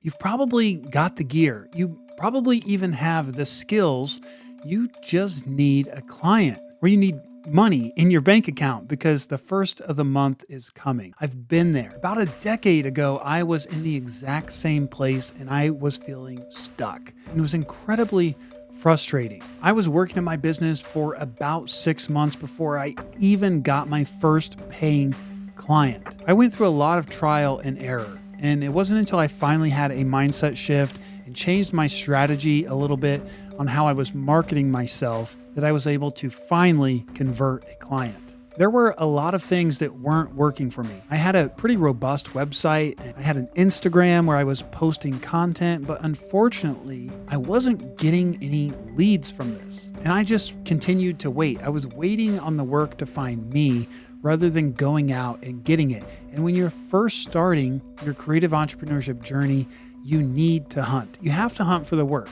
You've probably got the gear. You probably even have the skills. You just need a client, or you need money in your bank account because the first of the month is coming. I've been there. About a decade ago, I was in the exact same place and I was feeling stuck. And it was incredibly frustrating. I was working in my business for about 6 months before I even got my first paying client. I went through a lot of trial and error, and it wasn't until I finally had a mindset shift and changed my strategy a little bit on how I was marketing myself that I was able to finally convert a client. There were a lot of things that weren't working for me. I had a pretty robust website and I had an Instagram where I was posting content, but unfortunately, I wasn't getting any leads from this. And I just continued to wait. I was waiting on the work to find me rather than going out and getting it. And when you're first starting your creative entrepreneurship journey, you need to hunt. You have to hunt for the work.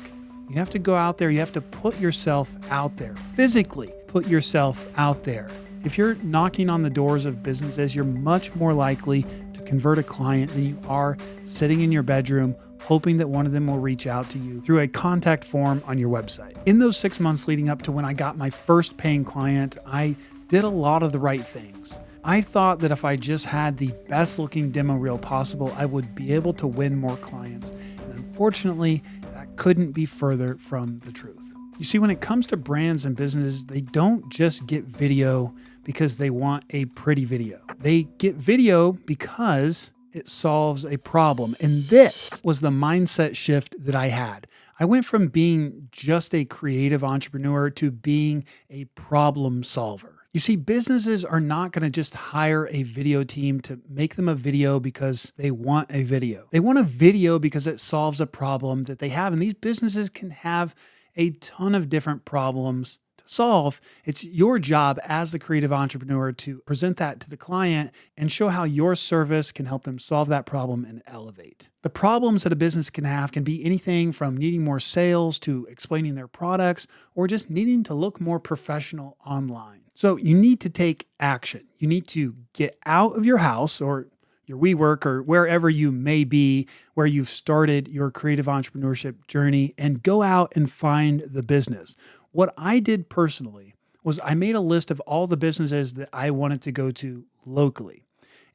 You have to go out there. You have to put yourself out there, physically put yourself out there. If you're knocking on the doors of businesses, you're much more likely to convert a client than you are sitting in your bedroom hoping that one of them will reach out to you through a contact form on your website. In those 6 months leading up to when I got my first paying client, I did a lot of the right things. I thought that if I just had the best looking demo reel possible, I would be able to win more clients. And unfortunately, that couldn't be further from the truth. You see, when it comes to brands and businesses, they don't just get video because they want a pretty video. They get video because it solves a problem. And this was the mindset shift that I had. I went from being just a creative entrepreneur to being a problem solver. You see, businesses are not going to just hire a video team to make them a video because they want a video. They want a video because it solves a problem that they have. And these businesses can have a ton of different problems to solve. It's your job as the creative entrepreneur to present that to the client and show how your service can help them solve that problem and elevate. The problems that a business can have can be anything from needing more sales to explaining their products or just needing to look more professional online. So you need to take action. You need to get out of your house or your WeWork or wherever you may be, where you've started your creative entrepreneurship journey, and go out and find the business. What I did personally was I made a list of all the businesses that I wanted to go to locally.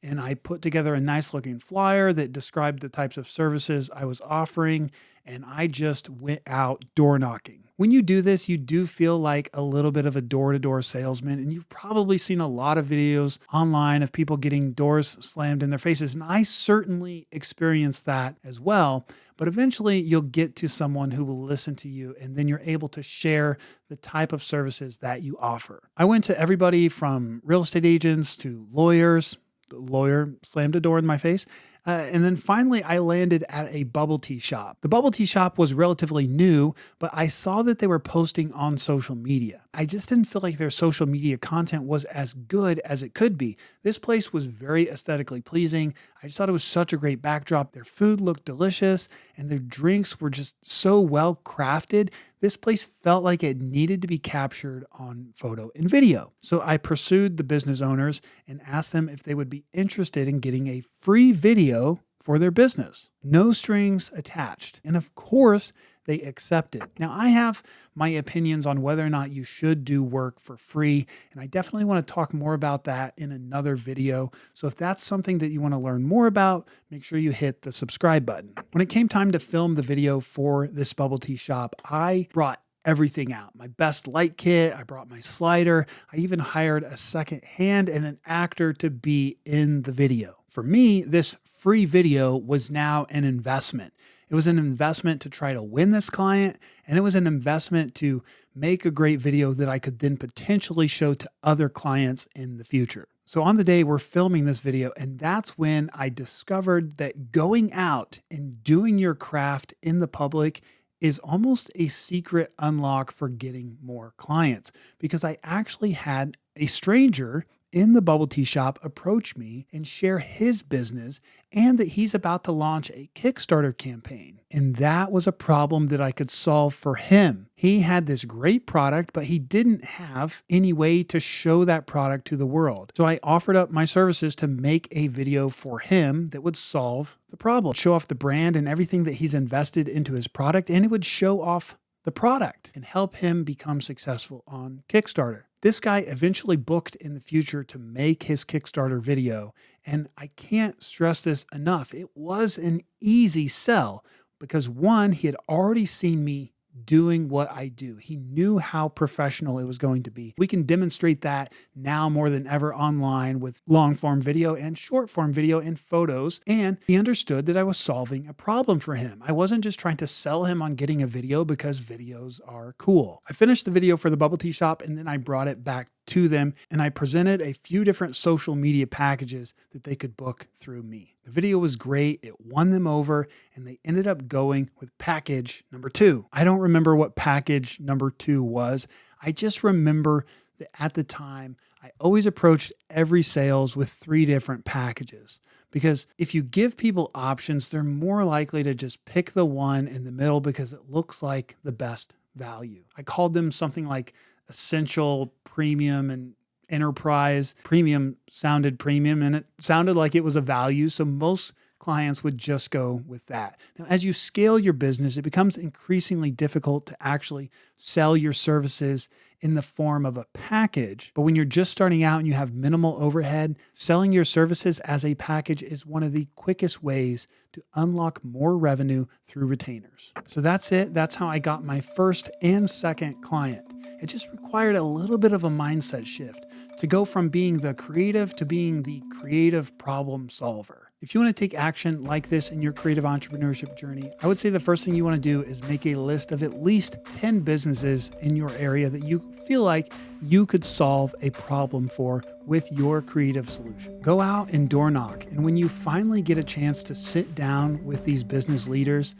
And I put together a nice looking flyer that described the types of services I was offering. And I just went out door knocking. When you do this, you do feel like a little bit of a door-to-door salesman. And you've probably seen a lot of videos online of people getting doors slammed in their faces. And I certainly experienced that as well. But eventually you'll get to someone who will listen to you, and then you're able to share the type of services that you offer. I went to everybody from real estate agents to lawyers. The lawyer slammed a door in my face. And then finally, I landed at a bubble tea shop. The bubble tea shop was relatively new, but I saw that they were posting on social media. I just didn't feel like their social media content was as good as it could be. This place was very aesthetically pleasing. I just thought it was such a great backdrop. Their food looked delicious, and their drinks were just so well crafted. This place felt like it needed to be captured on photo and video. So I pursued the business owners and asked them if they would be interested in getting a free video for their business. No strings attached. And of course, they accepted. Now, I have my opinions on whether or not you should do work for free, and I definitely want to talk more about that in another video. So if that's something that you want to learn more about, make sure you hit the subscribe button. When it came time to film the video for this bubble tea shop, I brought everything out. My best light kit, I brought my slider, I even hired a second hand and an actor to be in the video. For me, this free video was now an investment. It was an investment to try to win this client, and it was an investment to make a great video that I could then potentially show to other clients in the future. So on the day we're filming this video, and that's when I discovered that going out and doing your craft in the public is almost a secret unlock for getting more clients, because I actually had a stranger in the bubble tea shop approach me and share his business and that he's about to launch a Kickstarter campaign. And that was a problem that I could solve for him. He had this great product, but he didn't have any way to show that product to the world. So I offered up my services to make a video for him that would solve the problem, show off the brand and everything that he's invested into his product, and it would show off the product and help him become successful on Kickstarter. This guy eventually booked in the future to make his Kickstarter video, and I can't stress this enough. It was an easy sell because one, he had already seen me doing what I do. He knew how professional it was going to be. We can demonstrate that now more than ever online with long form video and short form video and photos. And he understood that I was solving a problem for him. I wasn't just trying to sell him on getting a video because videos are cool. I finished the video for the bubble tea shop and then I brought it back to them and I presented a few different social media packages that they could book through me. The video was great. It won them over and they ended up going with package number 2. I don't remember what package number 2 was. I just remember that at the time, I always approached every sales with 3 different packages because if you give people options, they're more likely to just pick the one in the middle because it looks like the best value. I called them something like essential, premium, and enterprise. Premium sounded premium and it sounded like it was a value. So most clients would just go with that. Now, as you scale your business, it becomes increasingly difficult to actually sell your services in the form of a package. But when you're just starting out and you have minimal overhead, selling your services as a package is one of the quickest ways to unlock more revenue through retainers. So that's it. That's how I got my first and second client. It just required a little bit of a mindset shift to go from being the creative to being the creative problem solver. If you want to take action like this in your creative entrepreneurship journey, I would say the first thing you want to do is make a list of at least 10 businesses in your area that you feel like you could solve a problem for with your creative solution. Go out and door knock. And when you finally get a chance to sit down with these business leaders,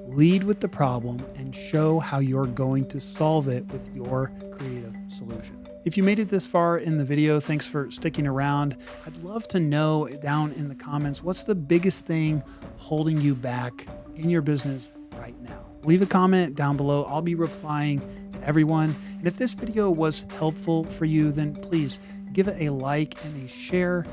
lead with the problem and show how you're going to solve it with your creative solution. If you made it this far in the video, thanks for sticking around. I'd love to know down in the comments, what's the biggest thing holding you back in your business right now? Leave a comment down below. I'll be replying to everyone. And if this video was helpful for you, then please give it a like and a share.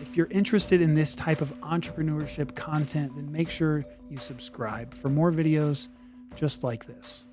If you're interested in this type of entrepreneurship content, then make sure you subscribe for more videos just like this.